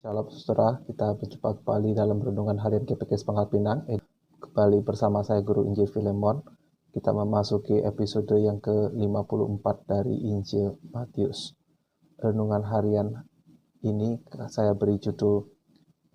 Shalom saudara, kita berjumpa kembali dalam renungan harian GPK Semangat Pinang. Kembali bersama saya Guru Injil Filemon. Kita memasuki episode yang ke-54 dari Injil Matius. Renungan harian ini saya beri judul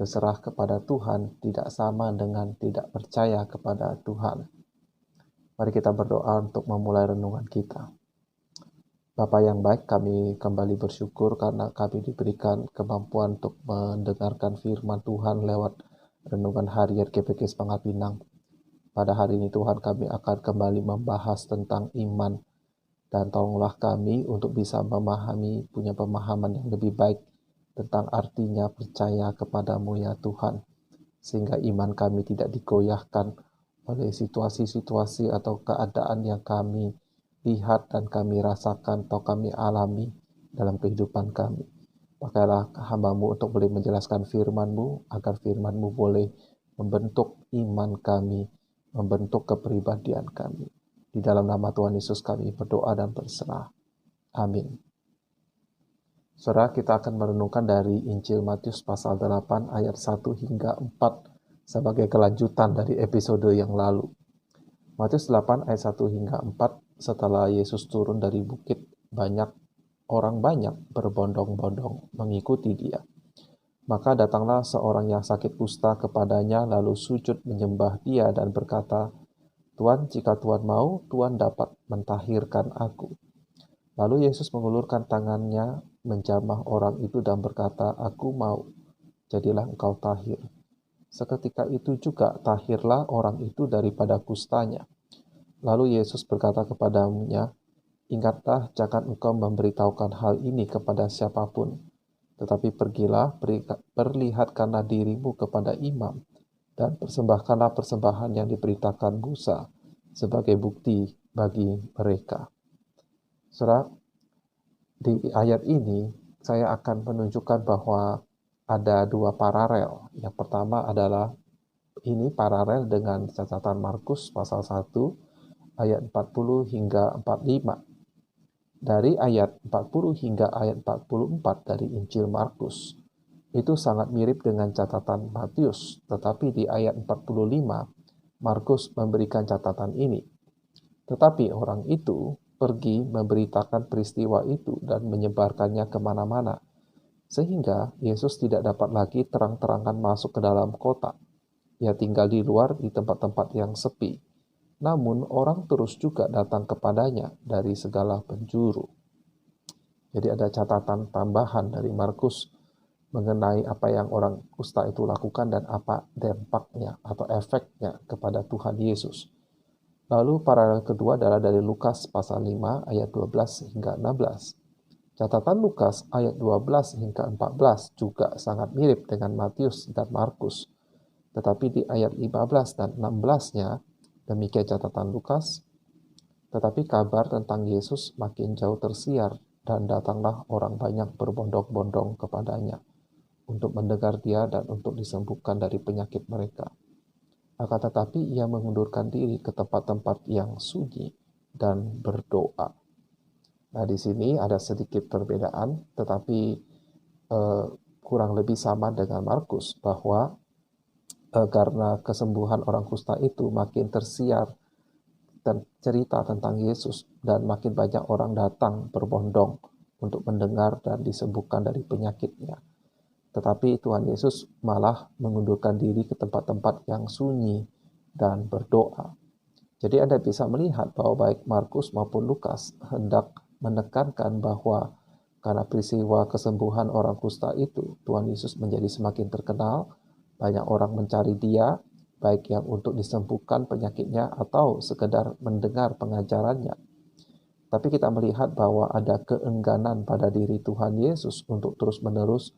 Berserah kepada Tuhan tidak sama dengan tidak percaya kepada Tuhan. Mari kita berdoa untuk memulai renungan kita. Bapa yang baik, kami kembali bersyukur karena kami diberikan kemampuan untuk mendengarkan firman Tuhan lewat renungan harian GPK Semangat Pinang. Pada hari ini Tuhan, kami akan kembali membahas tentang iman, dan tolonglah kami untuk bisa memahami, punya pemahaman yang lebih baik tentang artinya percaya kepadamu ya Tuhan, sehingga iman kami tidak digoyahkan oleh situasi-situasi atau keadaan yang kami lihat dan kami rasakan atau kami alami dalam kehidupan kami. Pakailah hamba-Mu untuk boleh menjelaskan firman-Mu, agar firman-Mu boleh membentuk iman kami, membentuk kepribadian kami. Di dalam nama Tuhan Yesus kami berdoa dan berserah. Amin. Saudara, kita akan merenungkan dari Injil Matius pasal 8 ayat 1 hingga 4 sebagai kelanjutan dari episode yang lalu. Matius 8 ayat 1 hingga 4, setelah Yesus turun dari bukit, orang banyak berbondong-bondong mengikuti dia. Maka datanglah seorang yang sakit kusta kepadanya, lalu sujud menyembah dia dan berkata, Tuhan, jika Tuhan mau, Tuhan dapat mentahirkan aku. Lalu Yesus mengulurkan tangannya, menjamah orang itu dan berkata, Aku mau, jadilah engkau tahir. Seketika itu juga tahirlah orang itu daripada kustanya. Lalu Yesus berkata kepadanya, Ingatlah, jangan engkau memberitahukan hal ini kepada siapapun, tetapi pergilah, perlihatkanlah dirimu kepada imam, dan persembahkanlah persembahan yang diberitakan Musa sebagai bukti bagi mereka. Saudara, di ayat ini saya akan menunjukkan bahwa ada dua paralel. Yang pertama adalah ini paralel dengan catatan Markus pasal 1 ayat 40 hingga 45. Dari ayat 40 hingga ayat 44 dari Injil Markus itu sangat mirip dengan catatan Matius, tetapi di ayat 45 Markus memberikan catatan ini. Tetapi orang itu pergi memberitakan peristiwa itu dan menyebarkannya kemana-mana, sehingga Yesus tidak dapat lagi terang-terangan masuk ke dalam kota. Ia tinggal di luar di tempat-tempat yang sepi. Namun orang terus juga datang kepadanya dari segala penjuru. Jadi ada catatan tambahan dari Markus mengenai apa yang orang kusta itu lakukan dan apa dampaknya atau efeknya kepada Tuhan Yesus. Lalu paralel kedua adalah dari Lukas pasal 5 ayat 12 hingga 16. Catatan Lukas ayat 12 hingga 14 juga sangat mirip dengan Matius dan Markus. Tetapi di ayat 15 dan 16-nya, demikian catatan Lukas, tetapi kabar tentang Yesus makin jauh tersiar dan datanglah orang banyak berbondong-bondong kepadanya untuk mendengar dia dan untuk disembuhkan dari penyakit mereka. Akan tetapi ia mengundurkan diri ke tempat-tempat yang sunyi dan berdoa. Nah, di sini ada sedikit perbedaan, tetapi kurang lebih sama dengan Markus, bahwa karena kesembuhan orang kusta itu makin tersiar dan cerita tentang Yesus, dan makin banyak orang datang berbondong untuk mendengar dan disembuhkan dari penyakitnya. Tetapi Tuhan Yesus malah mengundurkan diri ke tempat-tempat yang sunyi dan berdoa. Jadi Anda bisa melihat bahwa baik Markus maupun Lukas hendak menekankan bahwa karena peristiwa kesembuhan orang kusta itu, Tuhan Yesus menjadi semakin terkenal, banyak orang mencari dia, baik yang untuk disembuhkan penyakitnya atau sekedar mendengar pengajarannya. Tapi kita melihat bahwa ada keengganan pada diri Tuhan Yesus untuk terus-menerus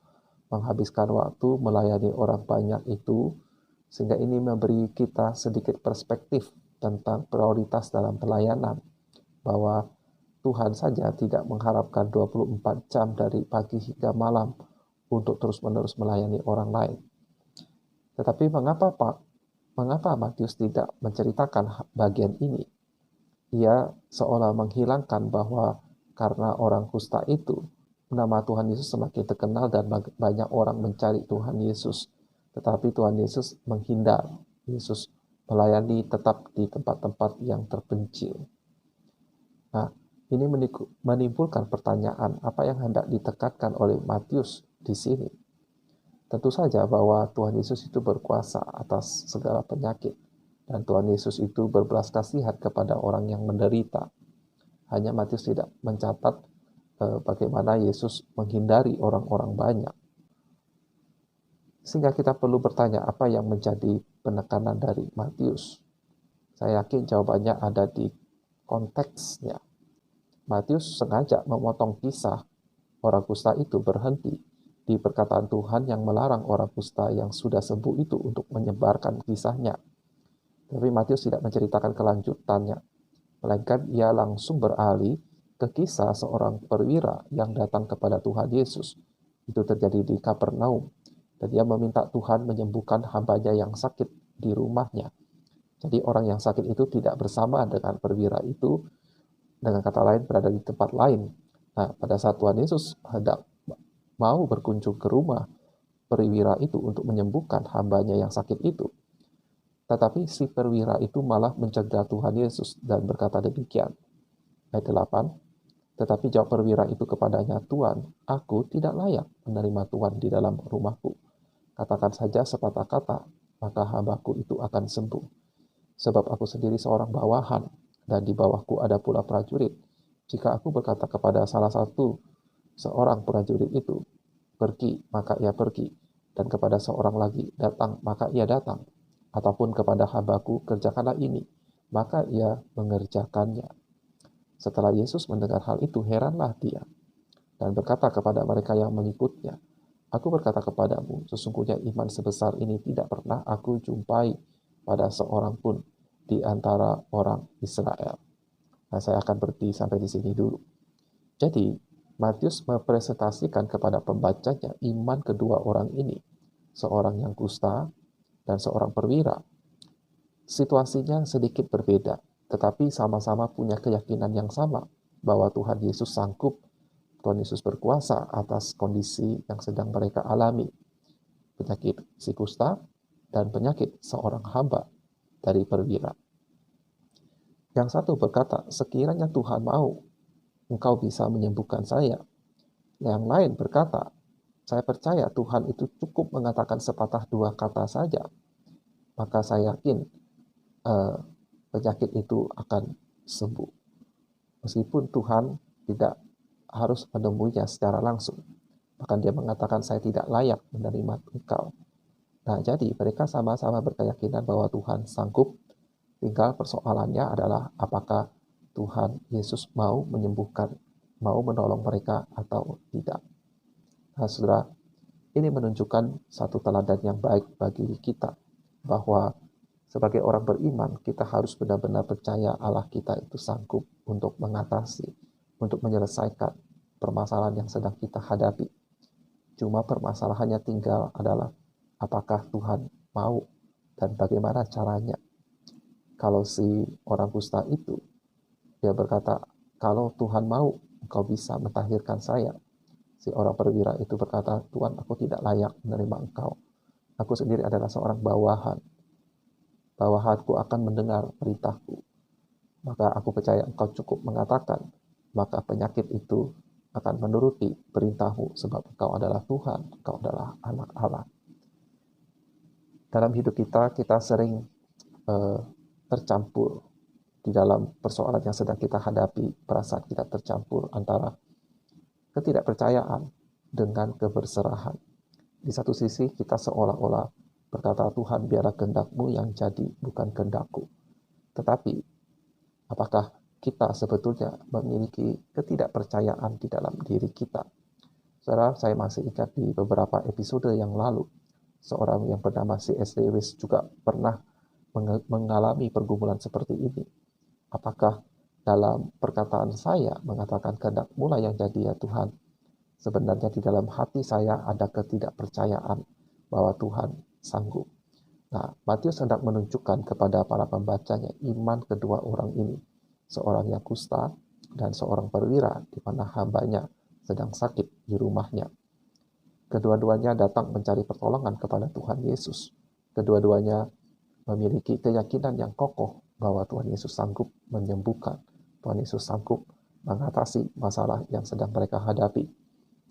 menghabiskan waktu melayani orang banyak itu, sehingga ini memberi kita sedikit perspektif tentang prioritas dalam pelayanan, bahwa Tuhan saja tidak mengharapkan 24 jam dari pagi hingga malam untuk terus-menerus melayani orang lain. Tetapi mengapa Matius tidak menceritakan bagian ini? Ia seolah menghilangkan bahwa karena orang kusta itu nama Tuhan Yesus semakin terkenal dan banyak orang mencari Tuhan Yesus. Tetapi Tuhan Yesus menghindar. Yesus melayani tetap di tempat-tempat yang terpencil. Nah, ini menimbulkan pertanyaan apa yang hendak ditekankan oleh Matius di sini. Tentu saja bahwa Tuhan Yesus itu berkuasa atas segala penyakit. Dan Tuhan Yesus itu berbelas kasihan kepada orang yang menderita. Hanya Matius tidak mencatat bagaimana Yesus menghindari orang-orang banyak. Sehingga kita perlu bertanya apa yang menjadi penekanan dari Matius. Saya yakin jawabannya ada di konteksnya. Matius sengaja memotong kisah orang kusta itu berhenti di perkataan Tuhan yang melarang orang kusta yang sudah sembuh itu untuk menyebarkan kisahnya. Tapi Matius tidak menceritakan kelanjutannya, melainkan ia langsung beralih ke kisah seorang perwira yang datang kepada Tuhan Yesus. Itu terjadi di Kapernaum, dan dia meminta Tuhan menyembuhkan hambanya yang sakit di rumahnya. Jadi orang yang sakit itu tidak bersama dengan perwira itu, dengan kata lain berada di tempat lain. Nah, pada saat Tuhan Yesus hendak mau berkunjung ke rumah perwira itu untuk menyembuhkan hambanya yang sakit itu, tetapi si perwira itu malah mencegah Tuhan Yesus dan berkata demikian. Ayat 8, tetapi jawab perwira itu kepadanya, Tuhan, aku tidak layak menerima Tuhan di dalam rumahku. Katakan saja sepatah kata, maka hambaku itu akan sembuh. Sebab aku sendiri seorang bawahan, dan di bawahku ada pula prajurit. Jika aku berkata kepada salah satu seorang prajurit itu, pergi, maka ia pergi. Dan kepada seorang lagi, datang, maka ia datang. Ataupun kepada hambaku, kerjakanlah ini, maka ia mengerjakannya. Setelah Yesus mendengar hal itu, heranlah dia. Dan berkata kepada mereka yang mengikutnya, aku berkata kepadamu, sesungguhnya iman sebesar ini tidak pernah aku jumpai pada seorang pun di antara orang Israel. Nah, saya akan berhenti sampai di sini dulu. Jadi, Matius mempresentasikan kepada pembacanya iman kedua orang ini, seorang yang kusta dan seorang perwira. Situasinya sedikit berbeda, tetapi sama-sama punya keyakinan yang sama bahwa Tuhan Yesus sanggup, Tuhan Yesus berkuasa atas kondisi yang sedang mereka alami, penyakit si kusta dan penyakit seorang hamba dari perwira. Yang satu berkata, sekiranya Tuhan mau, engkau bisa menyembuhkan saya. Yang lain berkata, saya percaya Tuhan itu cukup mengatakan sepatah dua kata saja, maka saya yakin penyakit itu akan sembuh. Meskipun Tuhan tidak harus menemuinya secara langsung. Bahkan dia mengatakan, saya tidak layak menerima engkau. Nah, jadi mereka sama-sama berkeyakinan bahwa Tuhan sanggup. Tinggal persoalannya adalah apakah Tuhan Yesus mau menyembuhkan, mau menolong mereka atau tidak. Nah, saudara, ini menunjukkan satu teladan yang baik bagi kita, bahwa sebagai orang beriman, kita harus benar-benar percaya Allah kita itu sanggup untuk mengatasi, untuk menyelesaikan permasalahan yang sedang kita hadapi. Cuma permasalahannya tinggal adalah apakah Tuhan mau dan bagaimana caranya. Kalau si orang kusta itu, dia berkata, kalau Tuhan mau, engkau bisa mentahirkan saya. Si orang perwira itu berkata, Tuhan, aku tidak layak menerima engkau. Aku sendiri adalah seorang bawahan. Bawahanku akan mendengar perintahku. Maka aku percaya engkau cukup mengatakan, maka penyakit itu akan menuruti perintahmu, sebab engkau adalah Tuhan, engkau adalah anak Allah. Dalam hidup kita sering tercampur di dalam persoalan yang sedang kita hadapi. Perasaan kita tercampur antara ketidakpercayaan dengan keberserahan. Di satu sisi kita seolah-olah berkata, Tuhan, biarlah kehendak-Mu yang jadi, bukan kehendak-Ku. Tetapi apakah kita sebetulnya memiliki ketidakpercayaan di dalam diri kita? Saudara, saya masih ingat di beberapa episode yang lalu, seorang yang bernama C.S. Lewis juga pernah mengalami pergumulan seperti ini. Apakah dalam perkataan saya mengatakan kehendak-Mu lah yang jadi ya Tuhan, sebenarnya di dalam hati saya ada ketidakpercayaan bahwa Tuhan sanggup. Nah, Matius hendak menunjukkan kepada para pembacanya iman kedua orang ini, seorang yang kusta dan seorang perwira, di mana hambanya sedang sakit di rumahnya. Kedua-duanya datang mencari pertolongan kepada Tuhan Yesus. Kedua-duanya memiliki keyakinan yang kokoh bahwa Tuhan Yesus sanggup menyembuhkan, Tuhan Yesus sanggup mengatasi masalah yang sedang mereka hadapi.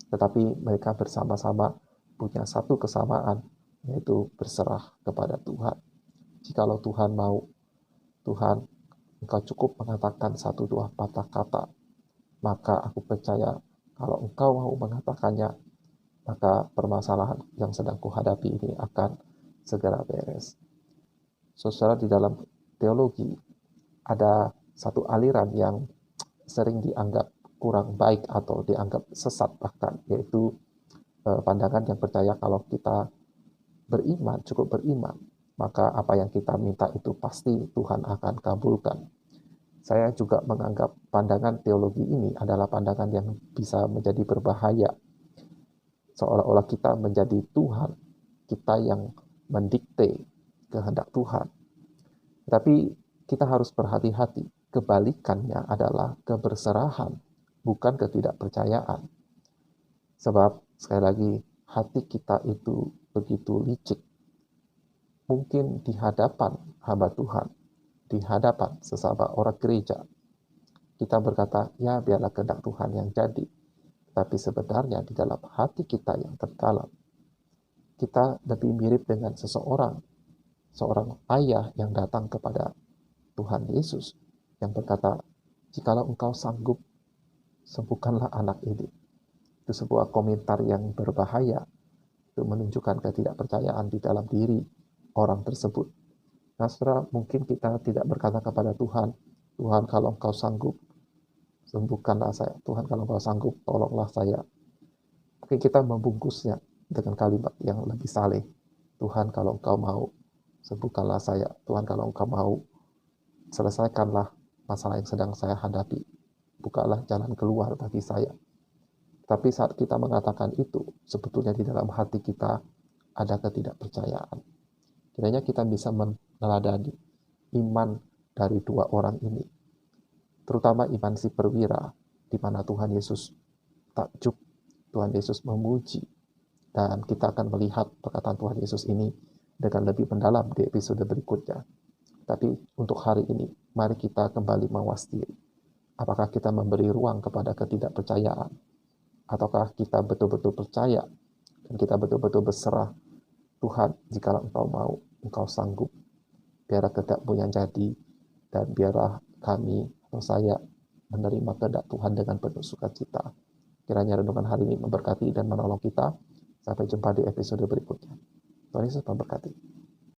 Tetapi mereka bersama-sama punya satu kesamaan, yaitu berserah kepada Tuhan. Jikalau Tuhan mau, Tuhan, Engkau cukup mengatakan satu dua patah kata, maka aku percaya kalau Engkau mau mengatakannya, maka permasalahan yang sedang kuhadapi ini akan segera beres. Saudara, di dalam teologi ada satu aliran yang sering dianggap kurang baik atau dianggap sesat bahkan, yaitu pandangan yang percaya kalau kita beriman, cukup beriman, maka apa yang kita minta itu pasti Tuhan akan kabulkan. Saya juga menganggap pandangan teologi ini adalah pandangan yang bisa menjadi berbahaya. Seolah-olah kita menjadi Tuhan, kita yang mendikte kehendak Tuhan. Tapi kita harus berhati-hati. Kebalikannya adalah keberserahan, bukan ketidakpercayaan. Sebab, sekali lagi, hati kita itu begitu licik. Mungkin di hadapan hamba Tuhan, di hadapan sesama orang gereja, kita berkata, ya biarlah kehendak Tuhan yang jadi. Tapi sebenarnya di dalam hati kita yang terdalam, kita lebih mirip dengan seorang ayah yang datang kepada Tuhan Yesus, yang berkata, jikalau engkau sanggup, sembuhkanlah anak ini. Itu sebuah komentar yang berbahaya, itu menunjukkan ketidakpercayaan di dalam diri orang tersebut. Nah, saudara, mungkin kita tidak berkata kepada Tuhan, Tuhan kalau engkau sanggup, sembuhkanlah saya. Tuhan kalau engkau sanggup, tolonglah saya. Mungkin kita membungkusnya dengan kalimat yang lebih saleh. Tuhan kalau engkau mau, sembuhkanlah saya. Tuhan kalau engkau mau, selesaikanlah masalah yang sedang saya hadapi. Bukalah jalan keluar bagi saya. Tapi saat kita mengatakan itu, sebetulnya di dalam hati kita ada ketidakpercayaan. Kiranya kita bisa meneladani iman dari dua orang ini. Terutama iman si perwira, di mana Tuhan Yesus takjub, Tuhan Yesus memuji. Dan kita akan melihat perkataan Tuhan Yesus ini dengan lebih mendalam di episode berikutnya. Tapi untuk hari ini, mari kita kembali mawas diri. Apakah kita memberi ruang kepada ketidakpercayaan? Ataukah kita betul-betul percaya dan kita betul-betul berserah, Tuhan, jikalau engkau mau, engkau sanggup, biarlah kehendak-Mu yang jadi, dan biarlah kami atau saya menerima kehendak Tuhan dengan penuh sukacita. Kiranya renungan hari ini memberkati dan menolong kita. Sampai jumpa di episode berikutnya. Tuhan Yesus memberkati.